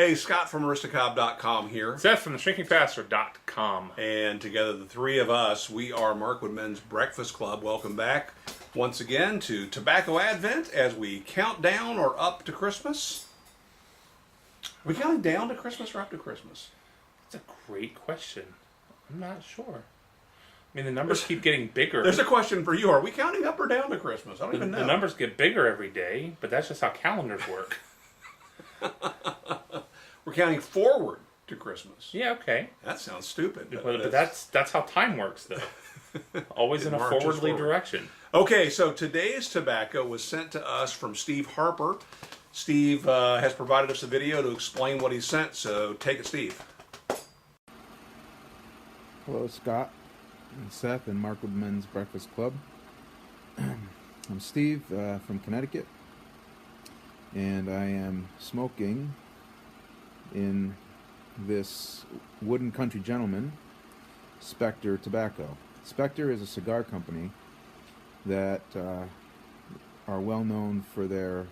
Hey, Scott from Aristocob.com here. Seth from theshrinkingfaster.com. And together, the three of us, we are Markwood Men's Breakfast Club. Welcome back once again to Tobacco Advent as we count down or up to Christmas. Are we counting down to Christmas or up to Christmas? That's a great question. I'm not sure. I mean, the numbers keep getting bigger. There's a question for you. Are we counting up or down to Christmas? I don't even know. The numbers get bigger every day, but that's just how calendars work. We're counting forward to Christmas. Yeah, okay. That sounds stupid. But that's how time works, though. Always in a forwardly direction. Okay, so today's tobacco was sent to us from Steve Harper. Steve has provided us a video to explain what he sent, so take it, Steve. Hello, Scott and Seth and Markwood Men's Breakfast Club. I'm Steve from Connecticut, and I am smoking in this Wooden Country Gentleman Spectre tobacco. Spectre is a cigar company that are well known for their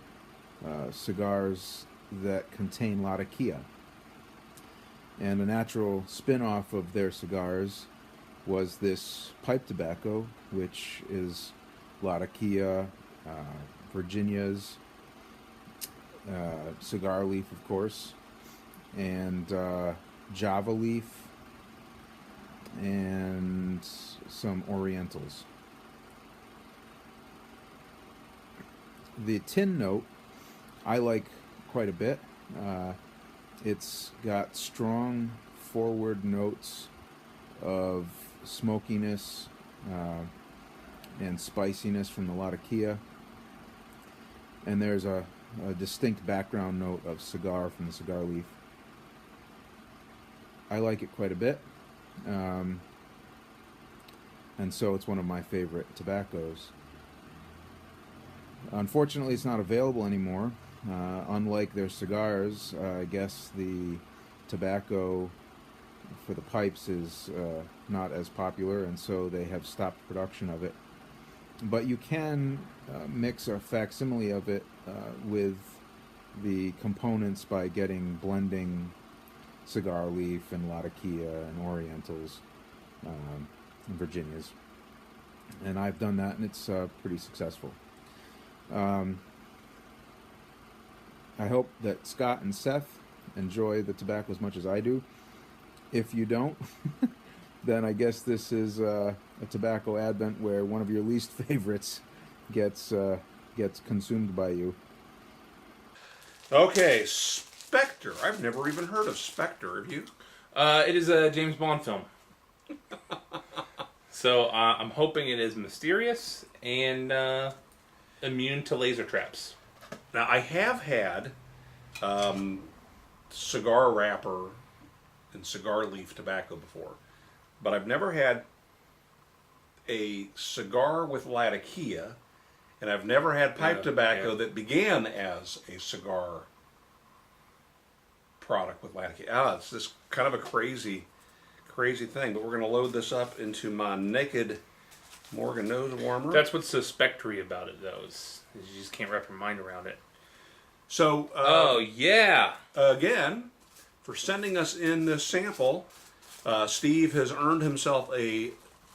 cigars that contain Latakia. And a natural spin-off of their cigars was this pipe tobacco, which is Latakia, Virginia's, cigar leaf, of course, and Java leaf, and some Orientals. The tin note I like quite a bit. It's got strong forward notes of smokiness and spiciness from the Latakia, and there's a distinct background note of cigar from the cigar leaf. I like it quite a bit, and so it's one of my favorite tobaccos. Unfortunately, it's not available anymore. Unlike their cigars, I guess the tobacco for the pipes is not as popular, and so they have stopped production of it. But you can mix a facsimile of it with the components by blending cigar leaf and Latakia and Orientals and Virginias. And I've done that, and it's pretty successful. I hope that Scott and Seth enjoy the tobacco as much as I do. If you don't, then I guess this is a tobacco advent where one of your least favorites gets consumed by you. Okay, Spectre. I've never even heard of Spectre. Have you? It is a James Bond film. So I'm hoping it is mysterious and immune to laser traps. Now, I have had cigar wrapper and cigar leaf tobacco before, but I've never had a cigar with Latakia, and I've never had pipe tobacco that began as a cigar product with Latakia. It's just kind of a crazy thing, but we're going to load this up into my naked Morgan nose warmer. That's what's so spectre about it, though, is you just can't wrap your mind around it. So, oh, yeah. Again, for sending us in this sample, Steve has earned himself a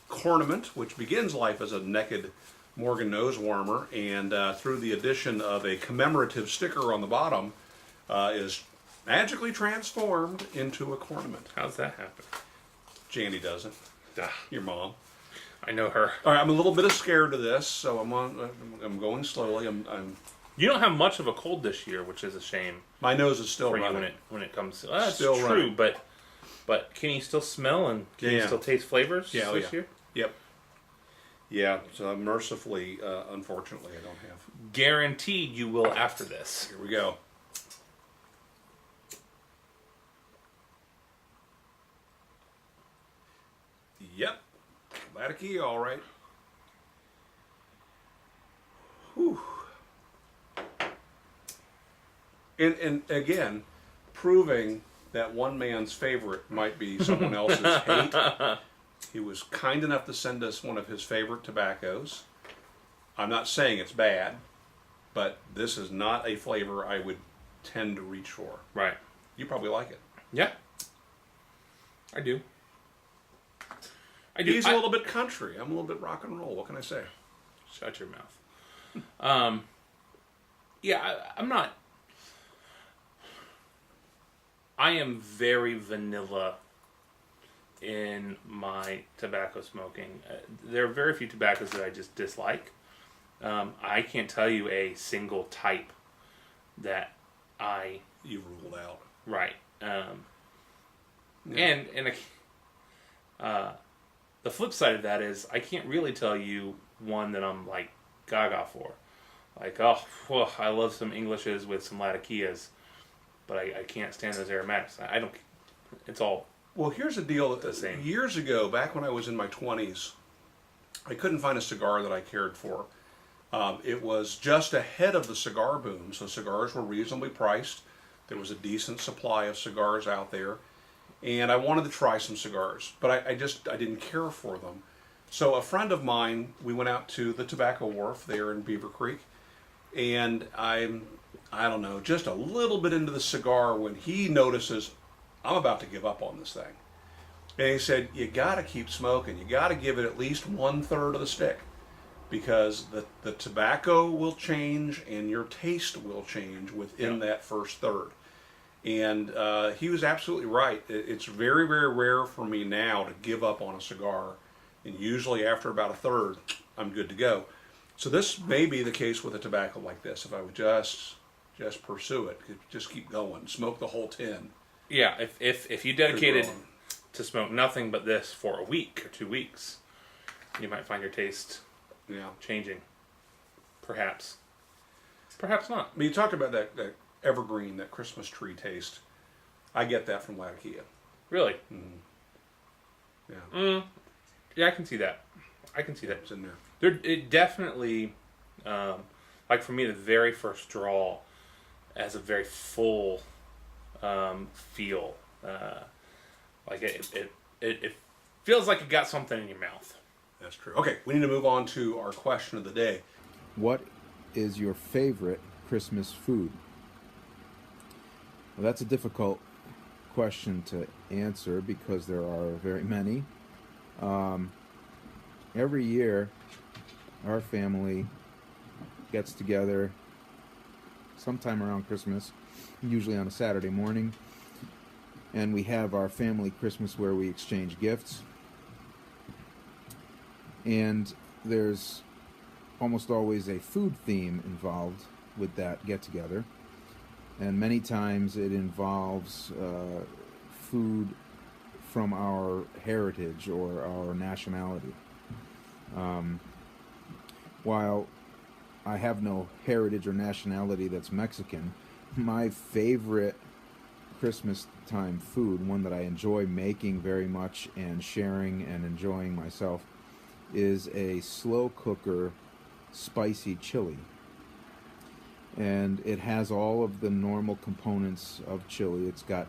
Cornament, which begins life as a naked Morgan nose warmer, and through the addition of a commemorative sticker on the bottom, is magically transformed into a Cornament. How's that happen? Jandy does it. Your mom. I know her. All right, I'm a little bit scared of this, so I'm going slowly. You don't have much of a cold this year, which is a shame. My nose is still for running. you when it comes to that's still true, running. but can you still smell and can you still taste flavors this year? Yep. Yeah, so mercifully, unfortunately, I don't have. Guaranteed you will after this. Here we go. Yep. Latakia, all right. Whew. And again, proving that one man's favorite might be someone else's hate. He was kind enough to send us one of his favorite tobaccos. I'm not saying it's bad, but this is not a flavor I would tend to reach for. Right. You probably like it. Yeah, I do. I do. He's a little bit country. I'm a little bit rock and roll. What can I say? Shut your mouth. Yeah, I'm not. I am very vanilla in my tobacco smoking. There are very few tobaccos that I just dislike. I can't tell you a single type that You ruled out. right. Yeah. And the flip side of that is I can't really tell you one that I'm like gaga for. Like, oh, I love some Englishes with some Latakias, but I can't stand those aromatics. I don't. It's all. Well, here's the deal. The same. Years ago, back when I was in my 20s, I couldn't find a cigar that I cared for. It was just ahead of the cigar boom, so cigars were reasonably priced. There was a decent supply of cigars out there, and I wanted to try some cigars, but I didn't care for them. So a friend of mine, we went out to the Tobacco Wharf there in Beaver Creek, and I don't know, just a little bit into the cigar when he notices I'm about to give up on this thing. And he said, you got to keep smoking. You got to give it at least 1/3 of the stick, because the tobacco will change and your taste will change within that first third. And he was absolutely right. It's very, very rare for me now to give up on a cigar. And usually after about a third, I'm good to go. So this may be the case with a tobacco like this. If I would just pursue it, just keep going, smoke the whole tin. Yeah, if you dedicated growing. to smoke nothing but this for a week or 2 weeks, you might find your taste Yeah. changing. Perhaps. Perhaps not. I mean, you talked about that evergreen, that Christmas tree taste. I get that from Latakia. Really? Yeah. Yeah, I can see that. I can see that. It's in there. It definitely, like for me, the very first draw has a very full feel. Like it feels like you got something in your mouth. That's true. Okay, we need to move on to our question of the day. What is your favorite Christmas food? Well, that's a difficult question to answer because there are very many. Every year, our family gets together sometime around Christmas, usually on a Saturday morning, and we have our family Christmas where we exchange gifts. And there's almost always a food theme involved with that get-together. And many times it involves food from our heritage or our nationality. While I have no heritage or nationality that's Mexican, my favorite Christmas time food, one that I enjoy making very much and sharing and enjoying myself, is a slow cooker spicy chili. And it has all of the normal components of chili. It's got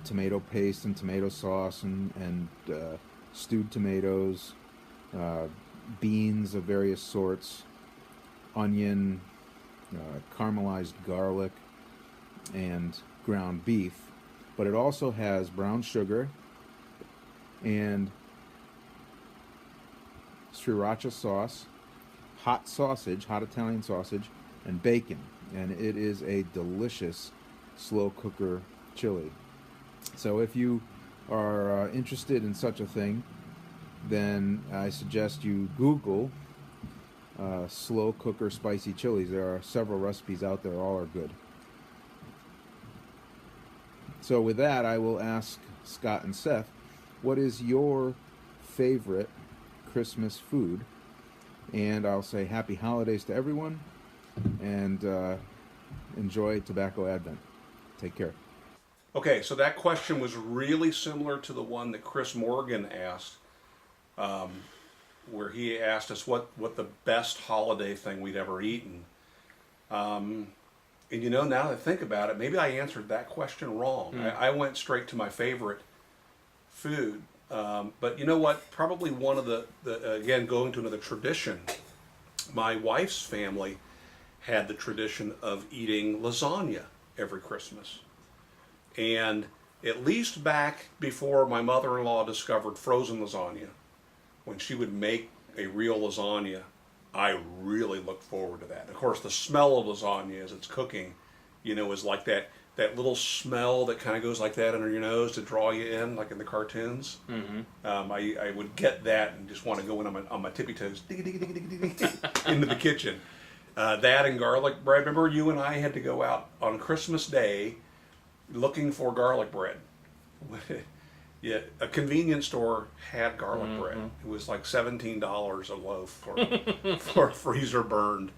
tomato paste and tomato sauce and stewed tomatoes, beans of various sorts, onion, caramelized garlic, and ground beef. But it also has brown sugar and sriracha sauce, hot sausage, hot Italian sausage, and bacon. And it is a delicious slow cooker chili. So if you are interested in such a thing, then I suggest you Google slow cooker spicy chilies. There are several recipes out there, all are good. So with that, I will ask Scott and Seth, what is your favorite Christmas food? And I'll say happy holidays to everyone, and enjoy Tobacco Advent. Take care. Okay, so that question was really similar to the one that Chris Morgan asked, where he asked us what the best holiday thing we'd ever eaten. And you know, now that I think about it, maybe I answered that question wrong. I went straight to my favorite food. But you know what? Probably one of the again, going to another tradition, my wife's family had the tradition of eating lasagna every Christmas. And at least back before my mother-in-law discovered frozen lasagna, when she would make a real lasagna, I really looked forward to that. Of course, the smell of lasagna as it's cooking, is like that little smell that kind of goes like that under your nose to draw you in, like in the cartoons. Mm-hmm. I would get that and just want to go in on my tippy toes into the kitchen. That and garlic bread. Remember, you and I had to go out on Christmas Day looking for garlic bread. Yeah, a convenience store had garlic bread. It was like $17 a loaf for freezer burned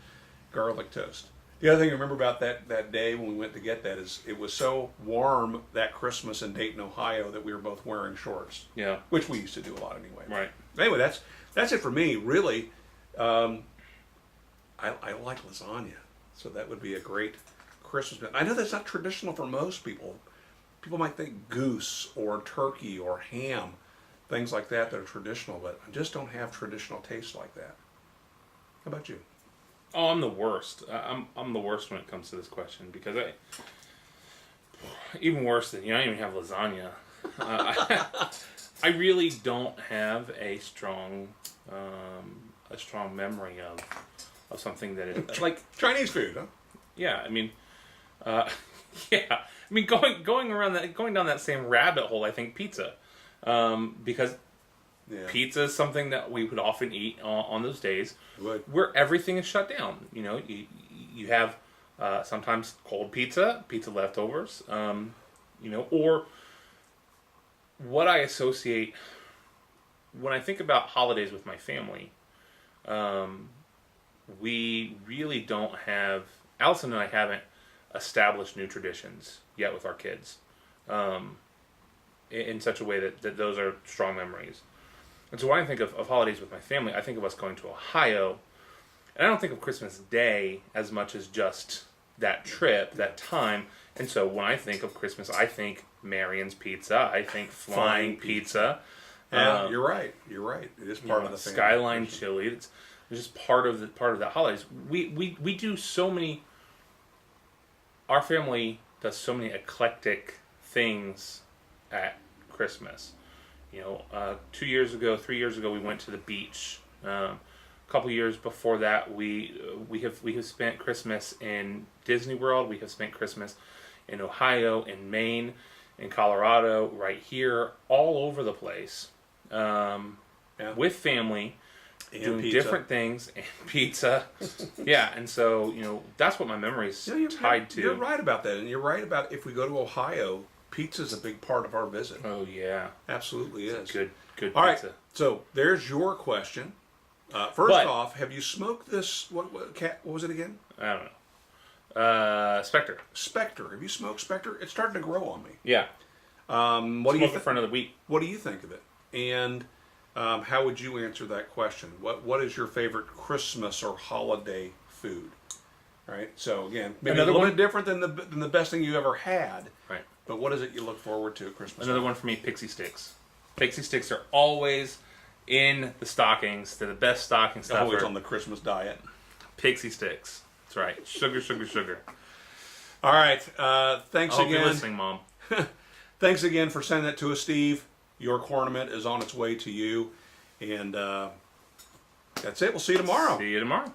garlic toast. The other thing I remember about that day when we went to get that is it was so warm that Christmas in Dayton, Ohio, that we were both wearing shorts. Yeah. Which we used to do a lot anyway. Right. Anyway, that's it for me. Really, I like lasagna, so that would be a great Christmas meal. I know that's not traditional for most people. People might think goose or turkey or ham, things like that are traditional, but I just don't have traditional tastes like that. How about you? Oh, I'm the worst. I'm the worst when it comes to this question because even worse than I don't even have lasagna. I really don't have a strong memory of something that is like Chinese food, huh? yeah. I mean, yeah. I mean, going down that same rabbit hole. I think pizza, because pizza is something that we would often eat on those days where everything is shut down. You have sometimes cold pizza leftovers, or what I associate when I think about holidays with my family. We really don't have. Allison and I haven't established new traditions yet with our kids, in such a way that those are strong memories. And so when I think of holidays with my family, I think of us going to Ohio, and I don't think of Christmas Day as much as just that trip, that time. And so when I think of Christmas, I think Marion's Pizza, I think Flying Pizza. Yeah, you're right. It is part of the family. Skyline Chili. It's just part of that holidays. We do so many. Our family does so many eclectic things at Christmas. 3 years ago, we went to the beach. A couple years before that, we have spent Christmas in Disney World. We have spent Christmas in Ohio, in Maine, in Colorado, right here, all over the place, with family. And doing pizza. Different things and pizza. Yeah, and so that's what my memory is tied to. You're right about that, and you're right about if we go to Ohio, pizza's a big part of our visit. Oh yeah, Absolutely is. good pizza. All right, so there's your question. First off, have you smoked this? What was it again? I don't know. Spectre. Spectre. Have you smoked Spectre? It's starting to grow on me. Yeah. What do you think? In front of the week. What do you think of it? And how would you answer that question? What is your favorite Christmas or holiday food? Right. So again, maybe Another a little one? bit different than the best thing you ever had. Right. But what is it you look forward to at Christmas? Another one for me, pixie sticks. Pixie sticks are always in the stockings. They're the best stocking stuffer. Always on the Christmas diet. Pixie sticks. That's right. Sugar, sugar, sugar. All right. Thanks I hope again. you're listening, Mom. Thanks again for sending it to us, Steve. Your Cornament is on its way to you. And that's it. We'll see you tomorrow. See you tomorrow.